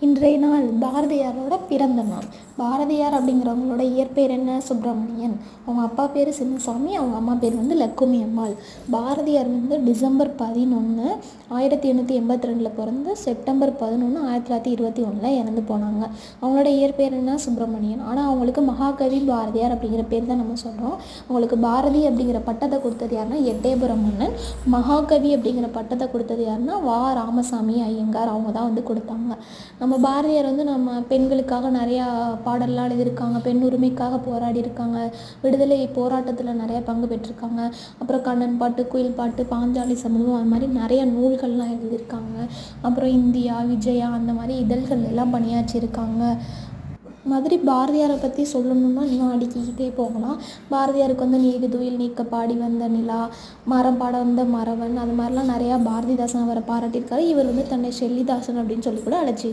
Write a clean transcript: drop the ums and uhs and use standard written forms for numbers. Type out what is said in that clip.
இன்றைய நாள் பாரதியாரோட பிறந்த நாள். பாரதியார் அப்படிங்கிறவங்களோட இயற்பெயர் என்ன? சுப்பிரமணியன். அவங்க அப்பா பேர் சின்னசாமி, அவங்க அம்மா பேர் லக்குமி அம்மாள். பாரதியார் டிசம்பர் 11 1882 பிறந்து செப்டம்பர் 11 1921 இறந்து போனாங்க. அவங்களோட இயற்பெயர் என்ன? சுப்பிரமணியன். ஆனால் அவங்களுக்கு மகாகவி பாரதியார் அப்படிங்கிற பேர் தான் நம்ம சொல்கிறோம். அவங்களுக்கு பாரதி அப்படிங்கிற பட்டத்தை கொடுத்தது யாருன்னா எட்டயபுரம் மன்னன். மகாகவி அப்படிங்கிற பட்டத்தை கொடுத்தது யாருன்னா வா. ராமசாமி ஐயங்கார். அவங்க தான் கொடுத்தாங்க. நம்ம பாரதியார் நம்ம பெண்களுக்காக நிறையா பாடல்லாம் எழுதியிருக்காங்க, பெண் உரிமைக்காக போராடி இருக்காங்க, விடுதலை போராட்டத்தில் நிறையா பங்கு பெற்றிருக்காங்க. அப்புறம் கண்ணன் பாட்டு, குயில் பாட்டு, பாஞ்சாலி சபதம், அது மாதிரி நிறைய நூல்கள்லாம் எழுதியிருக்காங்க. அப்புறம் இந்தியா, விஜயா, அந்த மாதிரி இதழ்கள் எல்லாம் பணியாற்றியிருக்காங்க. மாதிரி பாரதியாரை பற்றி சொல்லணுன்னா இன்னும் அடுக்கிக்கிட்டே போகலாம். பாரதியாருக்கு நீடு துயில் நீக்க பாடி வந்த நிலா, மரம் பாட வந்த மறவன், அது மாதிரிலாம் நிறையா பாரதிதாசன் அவரை பாராட்டியிருக்காரு. இவர் தன்னை ஷெல்லிதாசன் அப்படின்னு சொல்லி கூட அழைச்சிட்டு